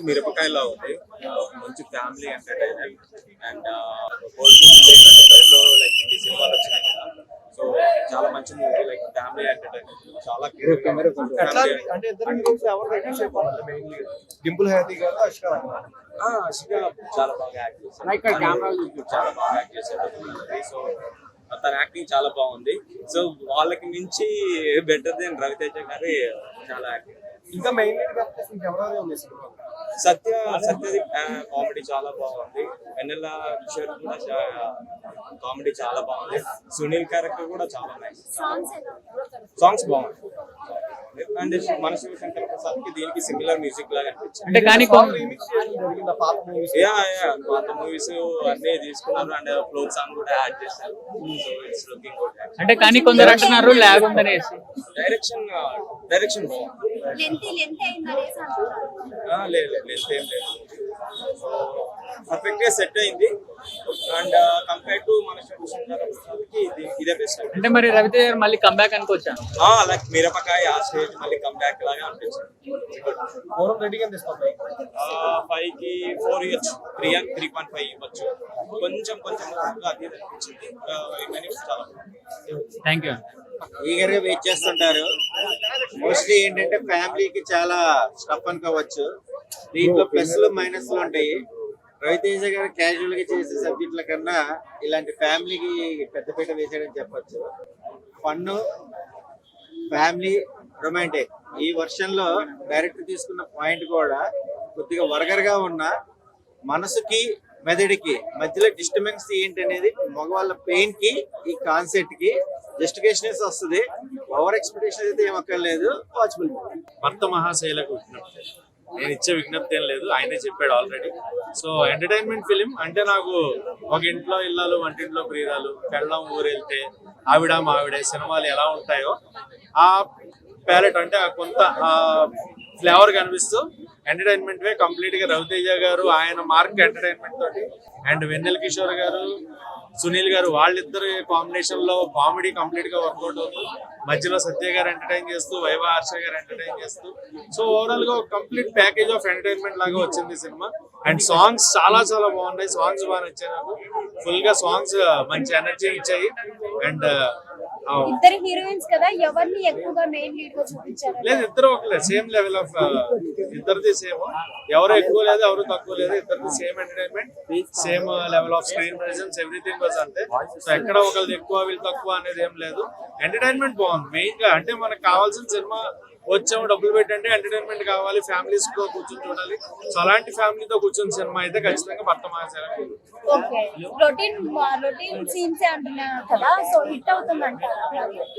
మిరపకాయలా ఉంది. మంచి family entertainer and like ఈ సినిమాలు వచ్చినాయి కదా, సో చాలా మంచి మూవీ, లైక్ ఫ్యామిలీ ఎంటర్టైనర్. చాలా అంటే ఇద్దరు హీరోస్ ఎవరు రైటింగ్ చెప్పాలంటే మెయిన్లీ డింపుల్ హ్యాపీ గారు అశిక చాలా బాగా యాక్ట్ చేశారు, చాలా బాగా యాక్ట్ చేశారు. సో తన యాక్టింగ్ చాలా బాగుంది. సో వాళ్ళకి మించి బెటర్ దెన్ రవితేజ గారి చాలా యాక్టింగ్. ఇంకా మెయిన్లీ ఎవరైనా ఉంది సినిమా సత్యది కామెడీ చాలా బాగుంది. వెన్నెల కిషోర్ కూడా కామెడీ చాలా బాగుంది. సునీల్ క్యారెక్టర్ కూడా చాలా నైస్. సాంగ్స్ బాగుంది. అండ్ మన శివశంకర్ ప్రసాద్ కి దీనికి సిమిలర్ మ్యూజిక్ లాగా అనిపించింది. అంటే కానీ పాత మూవీస్ అన్ని తీసుకున్నారు అండ్ ఫ్లోక్ సాంగ్ కూడా యాడ్ చేశారు. So it's looking good. అంటే కానీ కొందరు అంటున్నారు ల్యాగ్ ఉందనేసి. డైరెక్షన్ బాగుంది. లేదు ఏం లేదు. సో పర్ఫెక్ట్ గా సెట్ అయింది. అండ్ కంపేర్ టు మన శివశంకర్ ప్రసాద్కి ఇదే బెస్ట్. అంటే మరి రవితేజ గారు మళ్ళీ కంబ్యాక్ అనుకోవచ్చా? లైక్ మిరపకాయ ఆ స్టేజ్ మళ్ళీ కంబ్యాక్ లాగా అనిపించింది. 5 కి 4 ఇవ్వచ్చు, 3.5 ఇవ్వచ్చు. కొంచెం అది అనిపించింది. చాలా థ్యాంక్ యూ. ఈగర్ గా వెయిట్ చేస్తుంటారు. మోస్ట్లీ ఏంటంటే ఫ్యామిలీకి చాలా స్టఫ్ అనుకోవచ్చు. దీంట్లో ప్లస్లు మైనస్లు ఉంటాయి. రవితేజ గారు క్యాజువల్ గా చేసే సబ్జెక్టుల కన్నా ఇలాంటి ఫ్యామిలీకి పెద్దపీట వేసాడని చెప్పొచ్చు. ఫన్, ఫ్యామిలీ, రొమాంటిక్ ఈ వర్షన్లో డైరెక్టర్ తీసుకున్న పాయింట్ కూడా కొద్దిగా వరగరగా ఉన్న మనసుకి మెదడికి మధ్యలో డిస్టర్బెన్స్ ఏంటి అనేది మగవాళ్ళ పెయిన్ కి ఈ కాన్సెప్ట్ కి జస్టిఫికేషన్ వస్తుంది. ఓవర్ ఎక్స్పెక్టేషన్ అయితే ఏమక్కర్లేదు. వాచబుల్. భర్త మహాశైలకు విజ్ఞప్తి, నేను ఇచ్చే విజ్ఞప్తి ఏం లేదు, ఆయనే చెప్పాడు ఆల్రెడీ. సో ఎంటర్టైన్మెంట్ ఫిలిం అంటే నాకు ఒక ఇంట్లో ఇళ్ళలు వంటింట్లో ప్రియురాలు, పెళ్ళం ఊరెళ్తే, ఆవిడ మావిడే సినిమాలు ఎలా ఉంటాయో ఆ ప్యాలెట్ అంటే కొంత ఫ్లేవర్ కనిపిస్తూ ఎంటర్టైన్మెంట్ వే కంప్లీట్ గా రవితేజ గారు ఆయన మార్క్ ఎంటర్టైన్మెంట్ తోటి అండ్ వెన్నెల కిషోర్ గారు, సునీల్ గారు వాళ్ళిద్దరు కాంబినేషన్ లో కామెడీ కంప్లీట్ గా వర్కౌట్ అవుతుంది. మధ్యలో సత్య గారు ఎంటర్టైన్ చేస్తూ, వైవా హర్ష గారు ఎంటర్టైన్ చేస్తూ, సో ఓవరాల్ గా కంప్లీట్ ప్యాకేజ్ ఆఫ్ ఎంటర్టైన్మెంట్ లాగా వచ్చింది సినిమా. అండ్ సాంగ్స్ చాలా బాగున్నాయి. సాంగ్స్ బాగా నచ్చాయి నాకు. ఫుల్ గా సాంగ్స్ మంచి ఎనర్జీ ఇచ్చాయి. అండ్ ఇద్దరు హీరోయిన్స్ కదా, ఎవరిని ఎక్కువగా మెయిన్ లీడ్ గా చూపించారు? లేదు, ఇద్దరు ఒకలే, సేమ్ లెవెల్ ఆఫ్ ఇద్దరిది సేమ్. ఎవరు ఎక్కువ లేదు, ఎవరు తక్కువ లేదు. ఇద్దరిది same entertainment, same level off screen presence, everything was అంతే. సో ఎక్కడ ఒకరిది ఎక్కువ వీళ్ళు తక్కువ అనేది ఏం లేదు. ఎంటర్టైన్మెంట్ బాగుంది. మెయిన్ గా అంటే మనకు కావాల్సిన సినిమా వచ్చాము డబ్బులు పెట్టండి, ఎంటర్టైన్మెంట్ కావాలి, ఫ్యామిలీస్ తో కూర్చొని చూడాలి. సో అలాంటి ఫ్యామిలీతో కూర్చొని సినిమా అయితే ఖచ్చితంగా భర్త మహాశైలకు.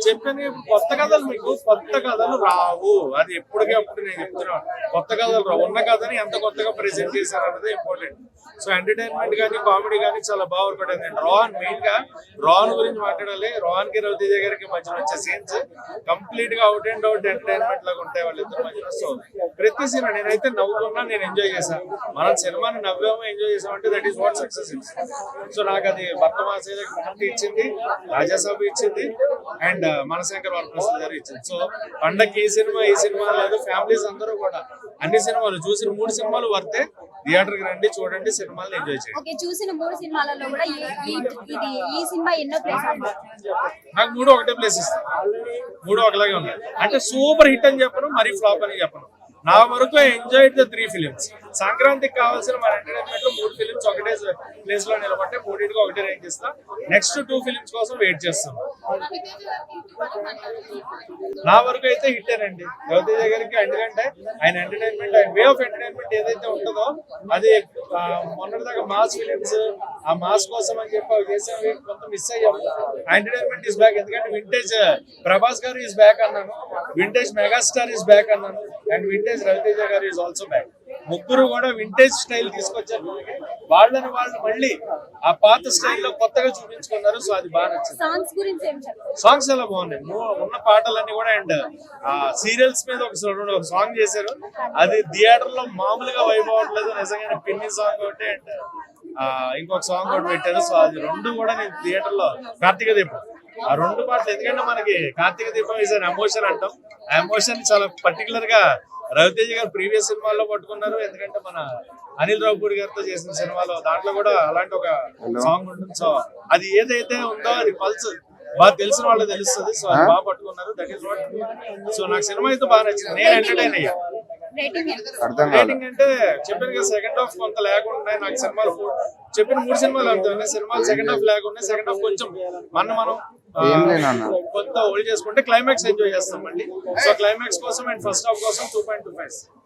చెప్పాను కొత్త కథలు, మీకు కొత్త కథలు రావు. అది ఎప్పటికప్పుడు నేను చెప్తున్నాను, కొత్త కథలు రావు. ఉన్న కథని ఎంత కొత్తగా ప్రెజెంట్ చేశారు అనేది ఇంపార్టెంట్. సో ఎంటర్టైన్మెంట్ కానీ కామెడీ కానీ చాలా బాగా వర్కౌట్ అయింది. రోహన్ మెయిన్ గా రోహన్ గురించి మాట్లాడాలి. రోహన్ కి రవితేజ గారికి మధ్య వచ్చే సీన్స్ కంప్లీట్ గా అవుట్ అండ్ అవుట్ ఎంటర్టైన్మెంట్ లాగా ఉంటాయి వాళ్ళిద్దరు మధ్యలో. సో ప్రతి సినిమా నేనైతే నవ్వుకున్నా, నేను ఎంజాయ్ చేశాను. మనం సినిమాని నవ్వామో ఎంజాయ్ చేసామంటే that is what success is. So నాకు అది భర్త మహాశైలకు ఇచ్చింది, రాజాసాబు ఇచ్చింది అండ్ మనశంకర్ వరప్రసాద్ గారు ఇచ్చింది. సో పండగకి ఈ సినిమా లేదు, ఫ్యామిలీస్ అందరూ కూడా అన్ని సినిమాలు చూసిన 3 సినిమాలు వర్తే. థియేటర్ కి రండి, చూడండి, సినిమాలు ఎంజాయ్ చేయండి. చూసిన 3 సినిమాలలో కూడా ఈ సినిమా ఎన్నో ప్లేస్? నాకు 3 ఒకటే ప్లేస్ ఇస్తాను. 3 ఒకలాగే ఉన్నాయి. అంటే సూపర్ హిట్ అని చెప్పను, మరీ ఫ్లాప్ అని చెప్పను. నా వరకు ఎంజాయ్ ద 3 ఫిలిమ్స్. సంక్రాంతికి కావాల్సిన మన ఎంటర్టైన్మెంట్ లో 3 ఫిలిమ్స్ ఒకటే ప్లేస్ లో నిలబట్టే 3కి ఒకటే రేంజ్ ఇస్తా. నెక్స్ట్ 2 ఫిలిమ్స్ కోసం వెయిట్ చేస్తాం. నా వరకు అయితే హిట్టేనండి రవితేజ గారికి. ఎందుకంటే ఆయన ఎంటర్టైన్మెంట్, ఆయన వే ఆఫ్ ఎంటర్టైన్మెంట్ ఏదైతే ఉంటుందో అది మొన్నటిదాకా మాస్ ఫిలిమ్స్, ఆ మాస్ కోసం అని చెప్పి అవి చేసేవి కొంత మిస్ అయ్యాము. Entertainment is back. ఎందుకంటే వింటేజ్ ప్రభాస్ గారు ఈస్ బ్యాక్ అన్నాను, వింటేజ్ మెగాస్టార్ ఈస్ బ్యాక్ అన్నాను, అండ్ వింటేజ్ రవితేజ గారు ఈజ్ ఆల్సో బ్యాక్. ముగ్గురు కూడా వింటేజ్ స్టైల్ తీసుకొచ్చారు. వాళ్ళని వాళ్ళు మళ్ళీ ఆ పాత స్టైల్లో కొత్తగా చూపించుకున్నారు. సో అది బాగా నచ్చింది. సాంగ్స్ ఎలా బాగున్నాయి. ఉన్న పాటలన్నీ కూడా అండ్ సీరియల్స్ మీద ఒక సాంగ్ చేశారు. అది థియేటర్ లో మామూలుగా వైబ్ అవ్వట్లేదు. నిజంగా పిన్ని సాంగ్ ఒకటి అండ్ ఇంకొక సాంగ్ ఒకటి పెట్టారు. సో అది 2 కూడా నేను థియేటర్ లో కార్తీక దీపం ఆ 2 పాటలు. ఎందుకంటే మనకి కార్తీక దీపం ఇస్ అన్ ఎమోషన్ అంటాం. ఆ ఎమోషన్ చాలా పర్టికులర్ గా రవితేజ గారు ప్రీవియస్ సినిమాల్లో పట్టుకున్నారు, ఎందుకంటే మన అనిల్ రావుపూడి గారితో చేసిన సినిమాలో దాంట్లో కూడా అలాంటి ఒక సాంగ్ ఉంటుంది. సో అది ఏదైతే ఉందో అది పల్స్ బాగా తెలిసిన వాళ్ళకి తెలుస్తుంది. సో అది బాగా పట్టుకున్నారు. That is what. సో నాకు సినిమా అయితే బాగా నచ్చింది. నేను ఎంటర్టైన్ అయ్యా. రేటింగ్ రేటింగ్ అంటే చెప్పాను కదా, సెకండ్ హాఫ్ కొంత ల్యాగ్ ఉన్నాయి. నాకు సినిమాలు చెప్పిన 3 సినిమాలు అంతే సినిమాలు సెకండ్ హాఫ్ ల్యాగ్ ఉన్నాయి. సెకండ్ హాఫ్ కొంచెం మనం కొంత హోల్డ్ చేసుకుంటే క్లైమాక్స్ ఎంజాయ్ చేస్తామండి. సో క్లైమాక్స్ కోసం అండ్ ఫస్ట్ హాఫ్ కోసం 2.25.